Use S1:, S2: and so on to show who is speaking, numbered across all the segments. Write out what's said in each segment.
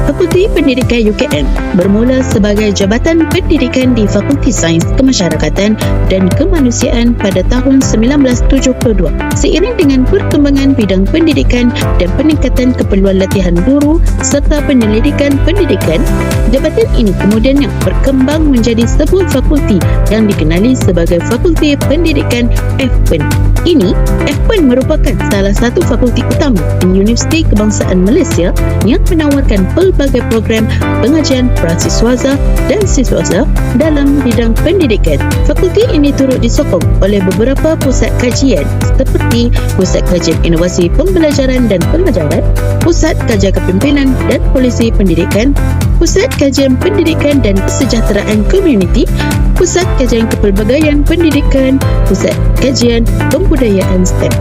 S1: Fakulti Pendidikan UKM bermula sebagai Jabatan Pendidikan di Fakulti Sains Kemasyarakatan dan Kemanusiaan pada tahun 1972. Seiring dengan perkembangan bidang pendidikan dan peningkatan keperluan latihan guru serta penyelidikan pendidikan, jabatan ini kemudian berkembang menjadi sebuah fakulti yang dikenali sebagai Fakulti Pendidikan FPEN. Ini, FPEN merupakan salah satu fakulti utama di Universiti Kebangsaan Malaysia yang menawarkan pelbagai program pengajian prasiswaza dan siswaza dalam bidang pendidikan. Fakulti ini turut disokong oleh beberapa pusat kajian seperti Pusat Kajian Inovasi Pembelajaran dan Pengajaran, Pusat Kajian Kepimpinan dan Polisi Pendidikan, Pusat Kajian Pendidikan dan Kesejahteraan Komuniti, Pusat Kajian Kepelbagaian Pendidikan, Pusat Kajian Pembudayaan STEM.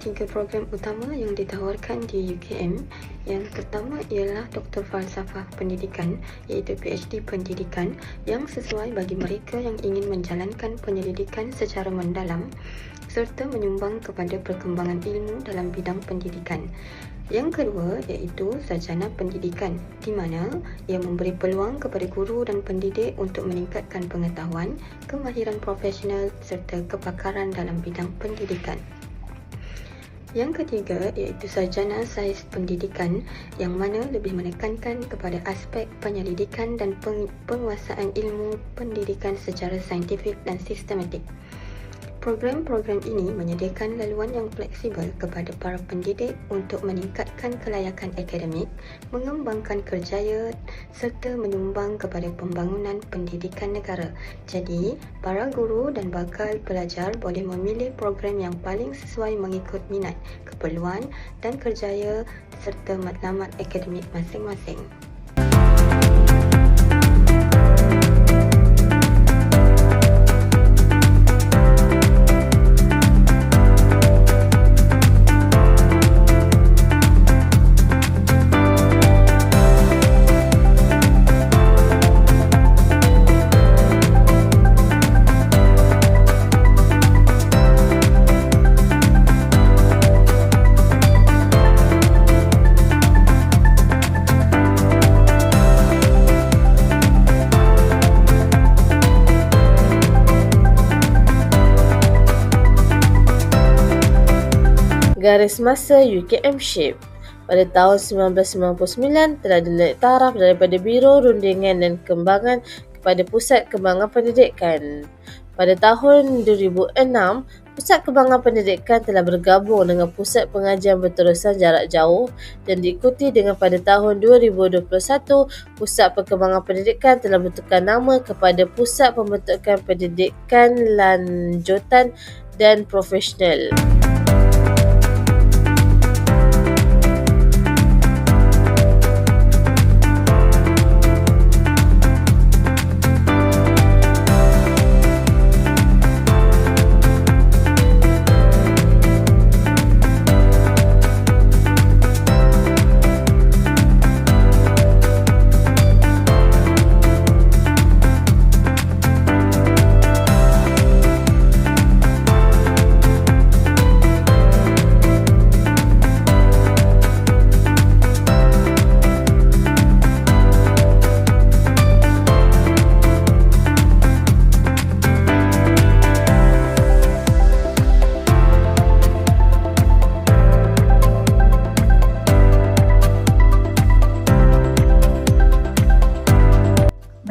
S2: 3 program utama yang ditawarkan di UKM. Yang pertama ialah Doktor Falsafah Pendidikan, iaitu PhD Pendidikan yang sesuai bagi mereka yang ingin menjalankan penyelidikan secara mendalam serta menyumbang kepada perkembangan ilmu dalam bidang pendidikan. Yang kedua iaitu Sarjana Pendidikan, di mana ia memberi peluang kepada guru dan pendidik untuk meningkatkan pengetahuan, kemahiran profesional serta kepakaran dalam bidang pendidikan. Yang ketiga iaitu Sarjana Sains Pendidikan, yang mana lebih menekankan kepada aspek penyelidikan dan penguasaan ilmu pendidikan secara saintifik dan sistematik. Program-program ini menyediakan laluan yang fleksibel kepada para pendidik untuk meningkatkan kelayakan akademik, mengembangkan kerjaya serta menyumbang kepada pembangunan pendidikan negara. Jadi, para guru dan bakal pelajar boleh memilih program yang paling sesuai mengikut minat, keperluan dan kerjaya serta matlamat akademik masing-masing.
S3: Garis masa UKM SHAPE. Pada tahun 1999 telah dinaik taraf daripada Biro Rundingan dan Kembangan kepada Pusat Kembangan Pendidikan. Pada tahun 2006, Pusat Kembangan Pendidikan telah bergabung dengan Pusat Pengajian Berterusan Jarak Jauh dan diikuti dengan pada tahun 2021, Pusat Perkembangan Pendidikan telah bertukar nama kepada Pusat Pembentukan Pendidikan Lanjutan dan Profesional.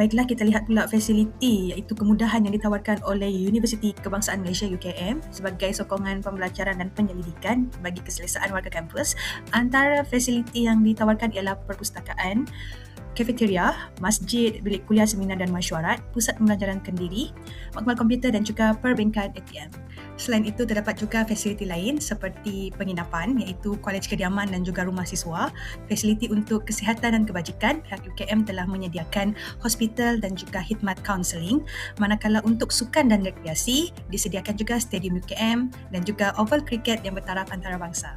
S4: Baiklah, kita lihat pula fasiliti iaitu kemudahan yang ditawarkan oleh Universiti Kebangsaan Malaysia UKM sebagai sokongan pembelajaran dan penyelidikan bagi keselesaan warga kampus. Antara fasiliti yang ditawarkan ialah perpustakaan, kafeteria, masjid, bilik kuliah, seminar dan mesyuarat, pusat pembelajaran kendiri, makmal komputer dan juga perbankan ATM. Selain itu, terdapat juga fasiliti lain seperti penginapan iaitu kolej kediaman dan juga rumah siswa, fasiliti untuk kesihatan dan kebajikan. Pihak UKM telah menyediakan hospital dan juga khidmat kaunseling, manakala untuk sukan dan rekreasi disediakan juga stadium UKM dan juga oval kriket yang bertaraf antarabangsa.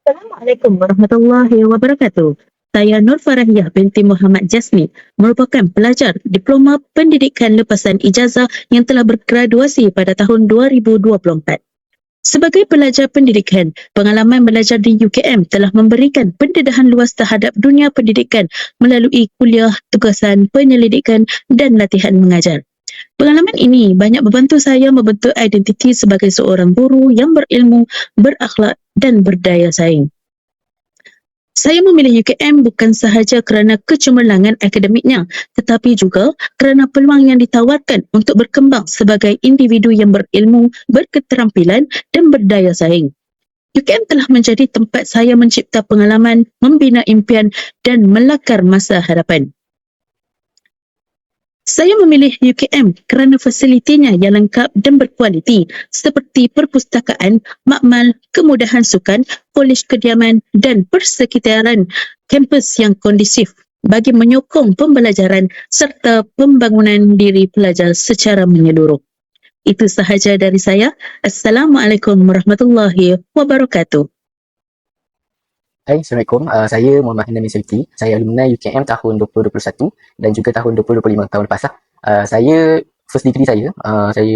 S1: Assalamualaikum warahmatullahi wabarakatuh. Saya Nur Farahiyah binti Muhammad Jasmi, merupakan pelajar Diploma Pendidikan Lepasan Ijazah yang telah bergraduasi pada tahun 2024. Sebagai pelajar pendidikan, pengalaman belajar di UKM telah memberikan pendedahan luas terhadap dunia pendidikan melalui kuliah, tugasan, penyelidikan dan latihan mengajar. Pengalaman ini banyak membantu saya membentuk identiti sebagai seorang guru yang berilmu, berakhlak dan berdaya saing. Saya memilih UKM bukan sahaja kerana kecemerlangan akademiknya, tetapi juga kerana peluang yang ditawarkan untuk berkembang sebagai individu yang berilmu, berketerampilan dan berdaya saing. UKM telah menjadi tempat saya mencipta pengalaman, membina impian dan melakar masa hadapan. Saya memilih UKM kerana fasilitinya yang lengkap dan berkualiti seperti perpustakaan, makmal, kemudahan sukan, kolej kediaman dan persekitaran kampus yang kondusif bagi menyokong pembelajaran serta pembangunan diri pelajar secara menyeluruh. Itu sahaja dari saya. Assalamualaikum warahmatullahi wabarakatuh.
S5: Hai, Assalamualaikum. Saya Muhammad Hanamin Sylvie. Saya alumni UKM tahun 2021 dan juga tahun 2025 tahun lepas lah. Saya first degree saya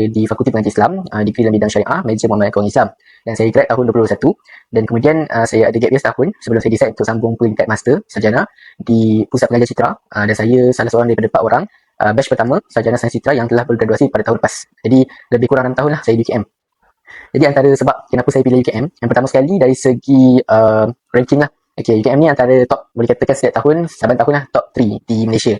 S5: di Fakulti Pengajian Islam, degree dalam bidang syariah, major Muhammad Agama Islam. Dan saya grad tahun 2021 dan kemudian saya ada gap year setahun sebelum saya decide untuk sambung peringkat master sarjana di Pusat Pengajian Citra, dan saya salah seorang daripada 4 orang batch pertama sarjana sains citra yang telah bergraduasi pada tahun lepas. Jadi lebih kurang 6 tahun lah saya di UKM. Jadi antara sebab kenapa saya pilih UKM, yang pertama sekali dari segi ranking lah. Okay, UKM ni antara top, boleh katakan setiap tahun, saban tahun lah, top 3 di Malaysia.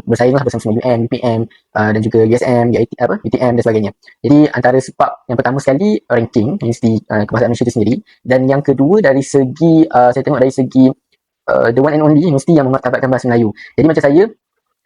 S5: Bersaing lah bersama UM, UPM dan juga USM, UTM dan sebagainya. Jadi antara sebab yang pertama sekali ranking Universiti Kebangsaan Malaysia itu sendiri, dan yang kedua dari segi saya tengok dari segi the one and only universiti yang memartabatkan bahasa Melayu. Jadi macam saya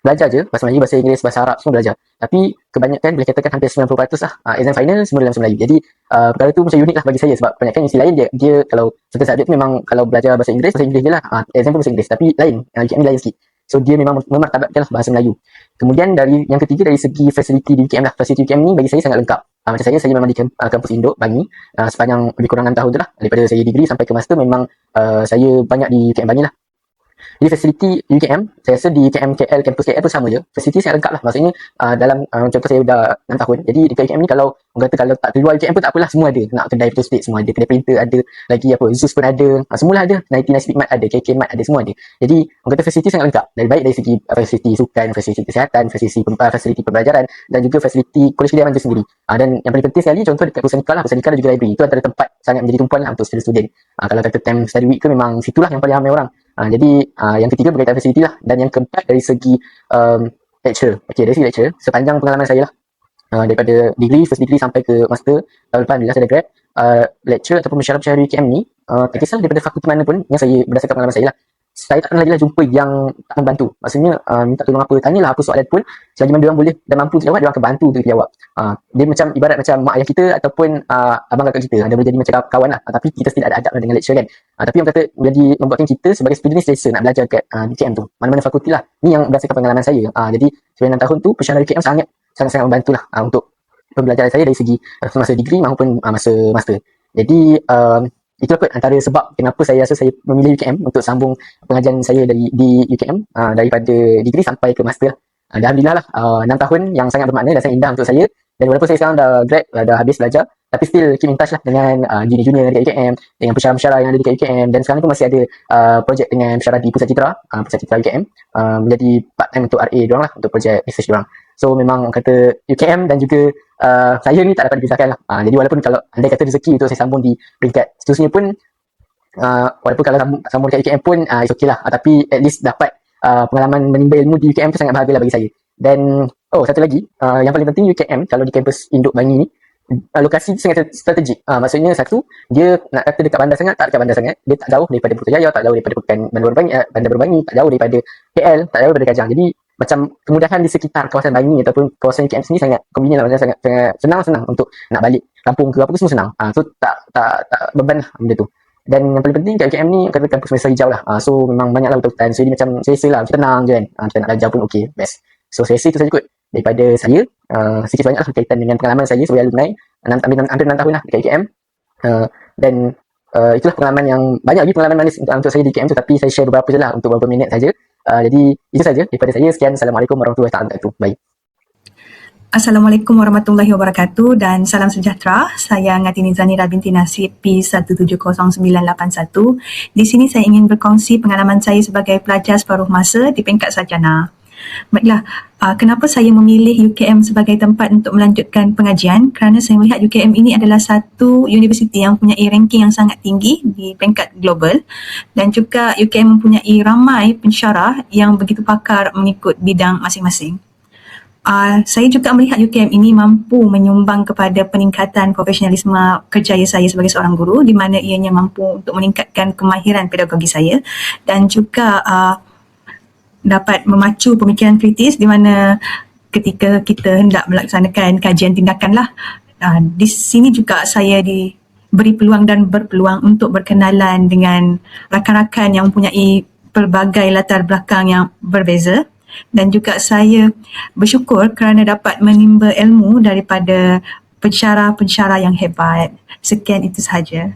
S5: belajar je bahasa Melayu, bahasa Inggeris, bahasa Arab semua belajar. Tapi kebanyakan boleh katakan hampir 90% lah exam final semua dalam bahasa Melayu. Jadi perkara tu macam unik lah bagi saya sebab kebanyakan universiti lain dia kalau certain subjek tu memang kalau belajar bahasa Inggeris je lah. Exam pun bahasa Inggeris, tapi lain, UKM ni lain sikit. So dia memang memartabatkan lah bahasa Melayu. Kemudian dari yang ketiga dari segi fasiliti di UKM lah. Fasiliti UKM ni bagi saya sangat lengkap. Macam saya memang di kampus Induk Bangi sepanjang lebih kurang 6 tahun tu lah. Daripada saya degree sampai ke master memang saya banyak di UKM Bangi lah. Jadi fasiliti UKM, saya rasa di UKM KL, kampus KL pun sama je. Fasiliti sangat lengkap lah. Maksudnya dalam contoh saya dah 6 tahun. Jadi dekat UKM ni kalau orang kata kalau tak keluar UKM pun tak apalah, semua ada. Nak kedai photostate semua ada, kedai printer ada, lagi apa, Zeus pun ada, semualah ada. 99 Speed Mart ada, KK Mart ada, semua ada. Jadi orang kata fasiliti sangat lengkap. Dari baik dari segi fasiliti sukan, fasiliti kesihatan, fasiliti pembelajaran dan juga fasiliti kolej kediaman itu sendiri. Dan yang paling penting sekali contoh dekat Pusanika lah, Pusanika dan juga library. Itu antara tempat sangat menjadi tumpuan lah untuk student-student. Kalau kata time study week tu memang situlah yang paling ramai orang. Jadi yang ketiga berkaitan fasiliti lah, dan yang keempat dari segi lecture. Okay, dari segi lecture sepanjang pengalaman saya lah, daripada degree, first degree sampai ke master tahun depan bila saya dah grad, lecture ataupun pensyarah-pensyarah UKM ni tak kisah daripada fakulti mana pun yang saya berdasarkan pengalaman saya lah, saya tak pernah lagi lah jumpa yang tak membantu. Maksudnya minta tolong apa, tanyalah apa soalan pun, selagi mana diorang boleh dan mampu untuk jawab, diorang akan bantu untuk jawab. Dia macam ibarat macam mak ayah kita ataupun abang kakak kita. Dia boleh jadi macam kawan lah, tapi kita tidak ada adab dengan lecture kan. Tapi orang kata jadi membuatkan kita sebagai student ni selesa nak belajar kat UKM tu, mana-mana fakulti lah. Ni yang berdasarkan pengalaman saya. Jadi 9 tahun tu pensyarah UKM sangat membantu lah untuk pembelajaran saya dari segi masa degree maupun masa master. Jadi itulah kot antara sebab kenapa saya rasa saya memilih UKM untuk sambung pengajian saya di UKM daripada degree sampai ke master. Alhamdulillah lah, 6 tahun yang sangat bermakna dan sangat indah untuk saya. Dan walaupun saya sekarang dah grad, dah habis belajar, tapi still keep in touch lah dengan junior-junior dekat UKM, dengan pensyarah-pensyarah yang ada dekat UKM, dan sekarang pun masih ada projek dengan pensyarah di Pusat Citra UKM, menjadi part time untuk RA diorang lah, untuk projek research diorang. So memang kata UKM dan juga saya ni tak dapat dipisahkan lah. Jadi walaupun kalau andai kata rezeki untuk saya sambung di peringkat seterusnya pun, walaupun kalau sambung dekat UKM pun it's okay lah, tapi at least dapat pengalaman menimba ilmu di UKM tu sangat bahagia lah bagi saya. Dan satu lagi, yang paling penting UKM kalau di kampus Induk Bangi ni, lokasi sangat strategik. Maksudnya satu, dia nak kata dekat bandar sangat, tak dekat bandar sangat. Dia tak jauh daripada Putrajaya, tak jauh daripada Bandar Baru Bangi, tak jauh daripada KL, tak jauh daripada Kajang. Jadi macam kemudahan di sekitar kawasan Bangi ataupun kawasan UKM sini sangat convenient lah, macam sangat senang untuk nak balik kampung ke apa semua senang. So tak beban lah benda tu. Dan yang paling penting kat UKM ni kata kampus Malaysia hijau lah. So memang banyaklah hutan. So ini macam selesa lah, macam tenang je kan. Kita nak belajar pun okey, best. So saya rasa itu saja kot daripada saya. Sikit banyak lah berkaitan dengan pengalaman saya sebagai alumni. Hampir 6 tahun lah dekat UKM. Dan Itulah pengalaman yang banyak lagi pengalaman manis untuk saya di UKM tu, tapi saya share beberapa je lah untuk beberapa minit saja. Jadi itu saja daripada saya. Sekian. Assalamualaikum warahmatullahi wabarakatuh. Baik.
S4: Assalamualaikum warahmatullahi wabarakatuh dan salam sejahtera. Saya Ngatini Zanira binti Nasib P170981. Di sini saya ingin berkongsi pengalaman saya sebagai pelajar separuh masa di peringkat sarjana. Baiklah, kenapa saya memilih UKM sebagai tempat untuk melanjutkan pengajian? Kerana saya melihat UKM ini adalah satu universiti yang mempunyai ranking yang sangat tinggi di peringkat global, dan juga UKM mempunyai ramai pensyarah yang begitu pakar mengikut bidang masing-masing. Saya juga melihat UKM ini mampu menyumbang kepada peningkatan profesionalisme kerjaya saya sebagai seorang guru, di mana ianya mampu untuk meningkatkan kemahiran pedagogi saya dan juga dapat memacu pemikiran kritis, di mana ketika kita hendak melaksanakan kajian tindakan lah, di sini juga saya diberi peluang dan berpeluang untuk berkenalan dengan rakan-rakan yang mempunyai pelbagai latar belakang yang berbeza, dan juga saya bersyukur kerana dapat menimba ilmu daripada pensyarah-pensyarah yang hebat. Sekian, itu sahaja.